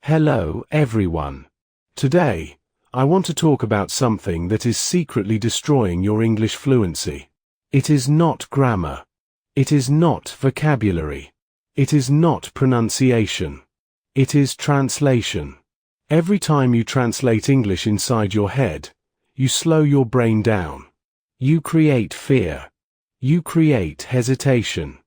Hello, everyone. Today, I want to talk about something that is secretly destroying your English fluency. It is not grammar. It is not vocabulary. It is not pronunciation. It is translation. Every time you translate English inside your head, you slow your brain down. You create fear. You create hesitation.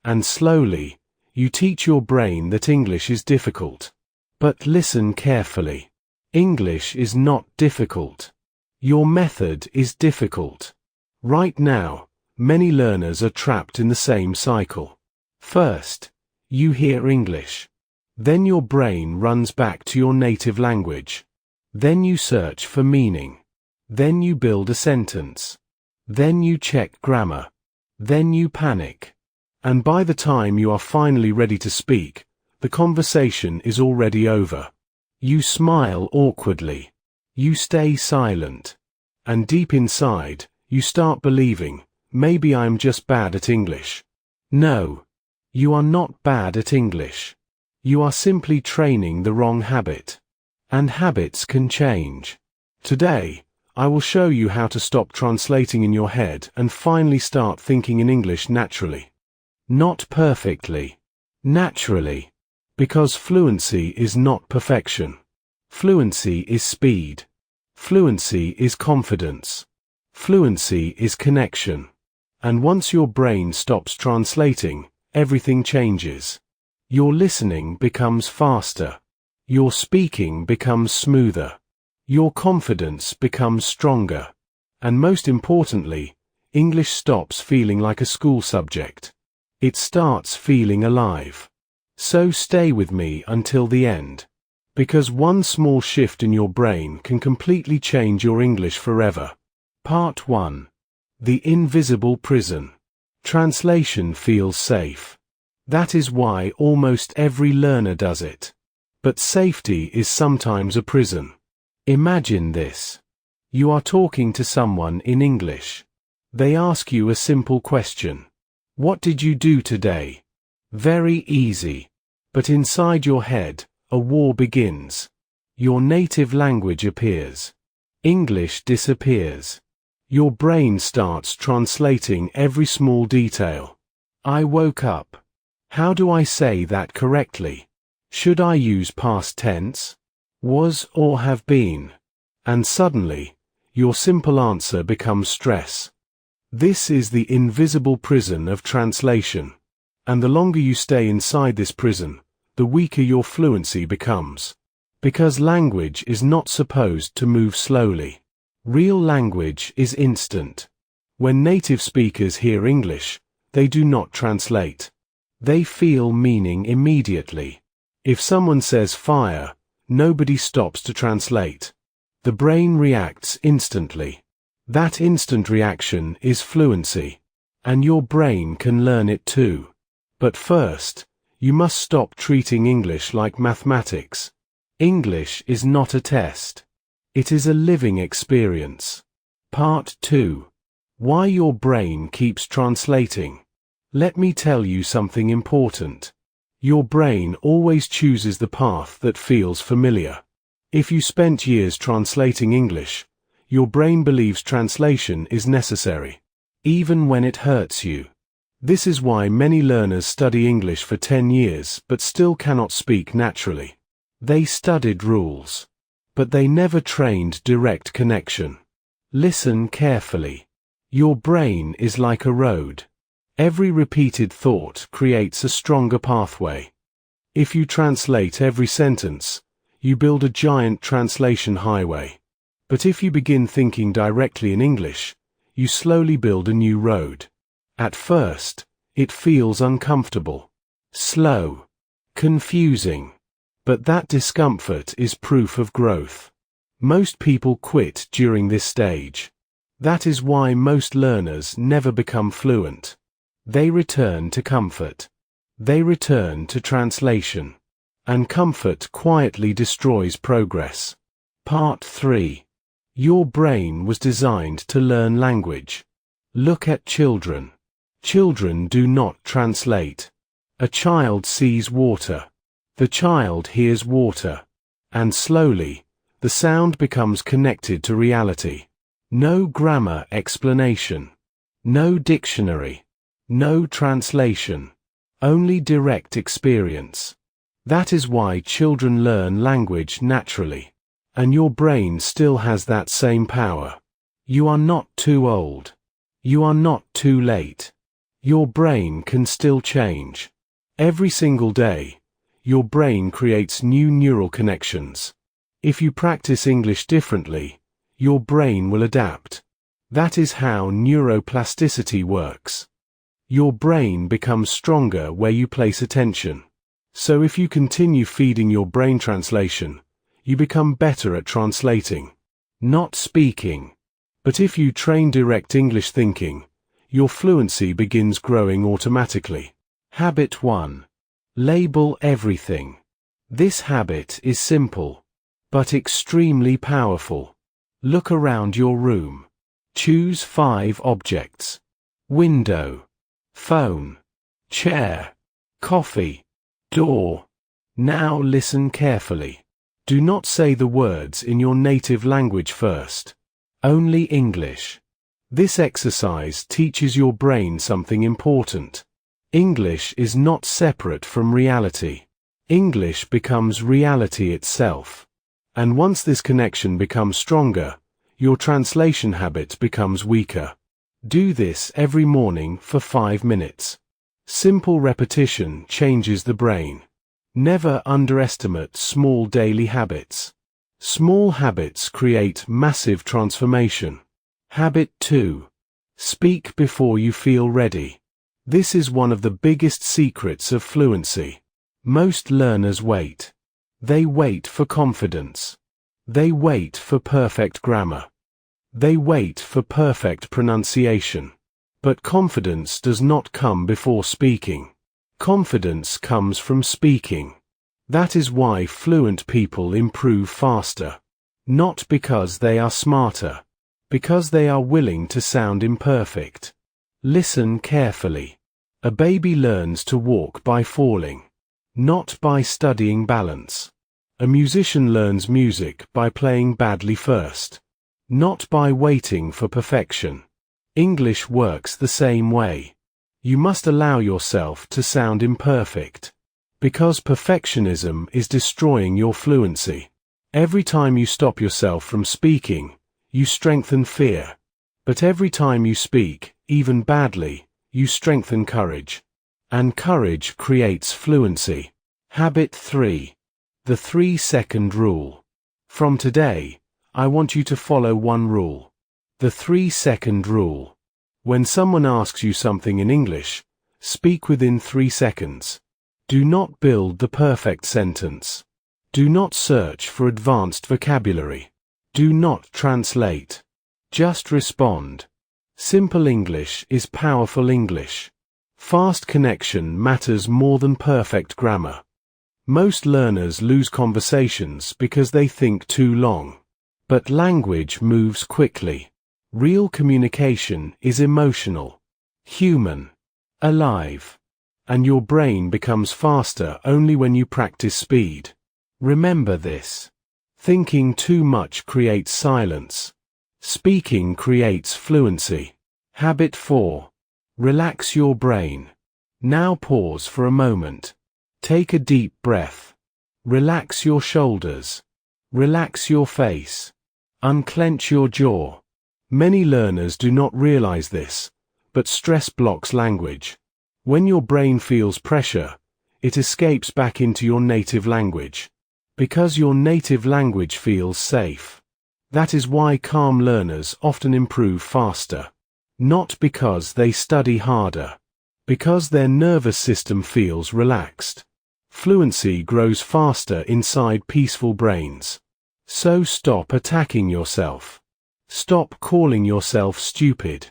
And slowly, you teach your brain that English is difficult. But listen carefully. English is not difficult. Your method is difficult. Right now, many learners are trapped in the same cycle. First, you hear English. Then your brain runs back to your native language. Then you search for meaning. Then you build a sentence. Then you check grammar. Then you panic. And by the time you are finally ready to speak, the conversation is already over. You smile awkwardly. You stay silent. And deep inside, you start believing, maybe I'm just bad at English. No. You are not bad at English. You are simply training the wrong habit. And habits can change. Today, I will show you how to stop translating in your head and finally start thinking in English naturally. Not perfectly. Naturally. Because fluency is not perfection. Fluency is speed. Fluency is confidence. Fluency is connection. And once your brain stops translating, everything changes. Your listening becomes faster. Your speaking becomes smoother. Your confidence becomes stronger. And most importantly, English stops feeling like a school subject. It starts feeling alive. So stay with me until the end. Because one small shift in your brain can completely change your English forever. Part 1. The invisible prison. Translation feels safe. That is why almost every learner does it. But safety is sometimes a prison. Imagine this. You are talking to someone in English. They ask you a simple question. What did you do today? Very easy. But inside your head, a war begins. Your native language appears. English disappears. Your brain starts translating every small detail. I woke up. How do I say that correctly? Should I use past tense? Was or have been? And suddenly, your simple answer becomes stress. This is the invisible prison of translation. And the longer you stay inside this prison, the weaker your fluency becomes. Because language is not supposed to move slowly. Real language is instant. When native speakers hear English, they do not translate. They feel meaning immediately. If someone says fire, nobody stops to translate. The brain reacts instantly. That instant reaction is fluency. And your brain can learn it too. But first, you must stop treating English like mathematics. English is not a test. It is a living experience. Part 2. Why your brain keeps translating. Let me tell you something important. Your brain always chooses the path that feels familiar. If you spent years translating English, your brain believes translation is necessary, even when it hurts you. This is why many learners study English for 10 years but still cannot speak naturally. They studied rules, but they never trained direct connection. Listen carefully. Your brain is like a road. Every repeated thought creates a stronger pathway. If you translate every sentence, you build a giant translation highway. But if you begin thinking directly in English, you slowly build a new road. At first, it feels uncomfortable, slow, confusing. But that discomfort is proof of growth. Most people quit during this stage. That is why most learners never become fluent. They return to comfort. They return to translation. And comfort quietly destroys progress. Part 3. Your brain was designed to learn language. Look at children. Children do not translate. A child sees water. The child hears water. And slowly, the sound becomes connected to reality. No grammar explanation. No dictionary. No translation. Only direct experience. That is why children learn language naturally. And your brain still has that same power. You are not too old. You are not too late. Your brain can still change. Every single day, your brain creates new neural connections. If you practice English differently, your brain will adapt. That is how neuroplasticity works. Your brain becomes stronger where you place attention. So if you continue feeding your brain translation, you become better at translating, not speaking. But if you train direct English thinking, your fluency begins growing automatically. Habit 1. Label everything. This habit is simple, but extremely powerful. Look around your room. Choose 5 objects. Window, phone, chair, coffee, door. Now listen carefully. Do not say the words in your native language first. Only English. This exercise teaches your brain something important. English is not separate from reality. English becomes reality itself. And once this connection becomes stronger, your translation habit becomes weaker. Do this every morning for 5 minutes. Simple repetition changes the brain. Never underestimate small daily habits. Small habits create massive transformation. Habit 2. Speak before you feel ready. This is one of the biggest secrets of fluency. Most learners wait. They wait for confidence. They wait for perfect grammar. They wait for perfect pronunciation. But confidence does not come before speaking. Confidence comes from speaking. That is why fluent people improve faster. Not because they are smarter. Because they are willing to sound imperfect. Listen carefully. A baby learns to walk by falling, not by studying balance. A musician learns music by playing badly first, not by waiting for perfection. English works the same way. You must allow yourself to sound imperfect, because perfectionism is destroying your fluency. Every time you stop yourself from speaking, you strengthen fear. But every time you speak, even badly, you strengthen courage. And courage creates fluency. Habit 3. The 3-second rule. From today, I want you to follow one rule. The 3-second rule. When someone asks you something in English, speak within 3 seconds. Do not build the perfect sentence. Do not search for advanced vocabulary. Do not translate. Just respond. Simple English is powerful English. Fast connection matters more than perfect grammar. Most learners lose conversations because they think too long. But language moves quickly. Real communication is emotional, human, alive. And your brain becomes faster only when you practice speed. Remember this. Thinking too much creates silence. Speaking creates fluency. Habit 4. Relax your brain. Now pause for a moment. Take a deep breath. Relax your shoulders. Relax your face. Unclench your jaw. Many learners do not realize this, but stress blocks language. When your brain feels pressure, it escapes back into your native language. Because your native language feels safe. That is why calm learners often improve faster. Not because they study harder. Because their nervous system feels relaxed. Fluency grows faster inside peaceful brains. So stop attacking yourself. Stop calling yourself stupid.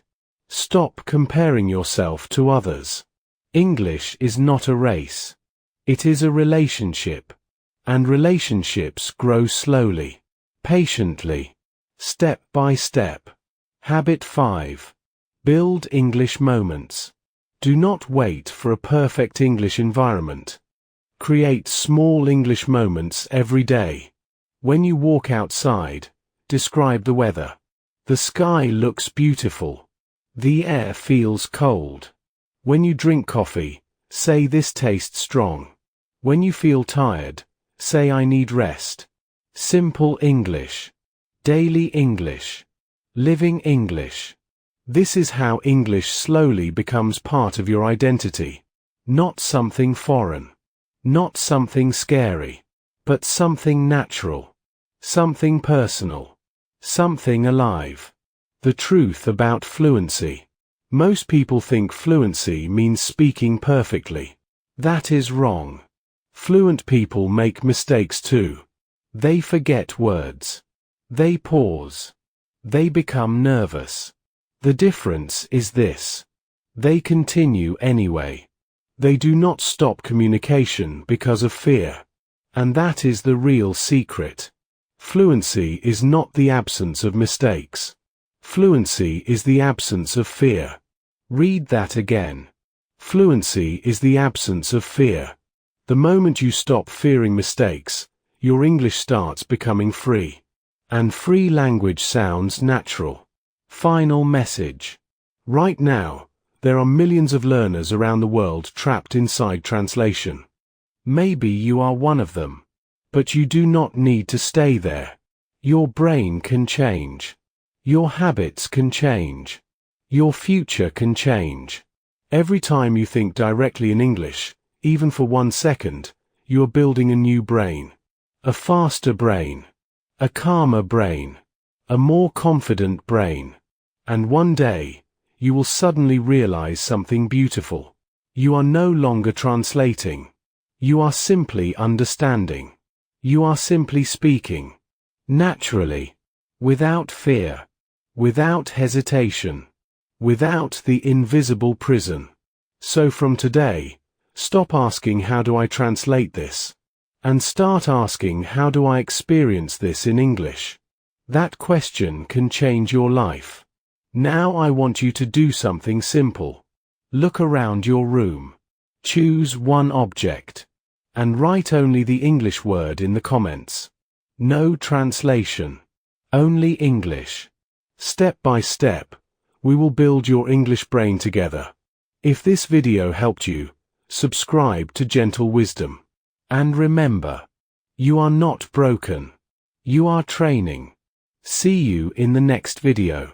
Stop comparing yourself to others. English is not a race. It is a relationship. And relationships grow slowly, patiently, step by step. Habit 5. Build English moments. Do not wait for a perfect English environment. Create small English moments every day. When you walk outside, describe the weather. The sky looks beautiful. The air feels cold. When you drink coffee, say this tastes strong. When you feel tired, say I need rest. Simple English. Daily English. Living English. This is how English slowly becomes part of your identity. Not something foreign. Not something scary. But something natural. Something personal. Something alive. The truth about fluency. Most people think fluency means speaking perfectly. That is wrong. Fluent people make mistakes too. They forget words. They pause. They become nervous. The difference is this. They continue anyway. They do not stop communication because of fear. And that is the real secret. Fluency is not the absence of mistakes. Fluency is the absence of fear. Read that again. Fluency is the absence of fear. The moment you stop fearing mistakes, your English starts becoming free. And free language sounds natural. Final message. Right now, there are millions of learners around the world trapped inside translation. Maybe you are one of them. But you do not need to stay there. Your brain can change. Your habits can change. Your future can change. Every time you think directly in English, even for 1 second, you are building a new brain. A faster brain. A calmer brain. A more confident brain. And one day, you will suddenly realize something beautiful. You are no longer translating. You are simply understanding. You are simply speaking. Naturally. Without fear. Without hesitation. Without the invisible prison. So from today, stop asking how do I translate this? And start asking how do I experience this in English? That question can change your life. Now I want you to do something simple. Look around your room. Choose one object. And write only the English word in the comments. No translation. Only English. Step by step, we will build your English brain together. If this video helped you, subscribe to Gentle Wisdom. And remember, you are not broken. You are training. See you in the next video.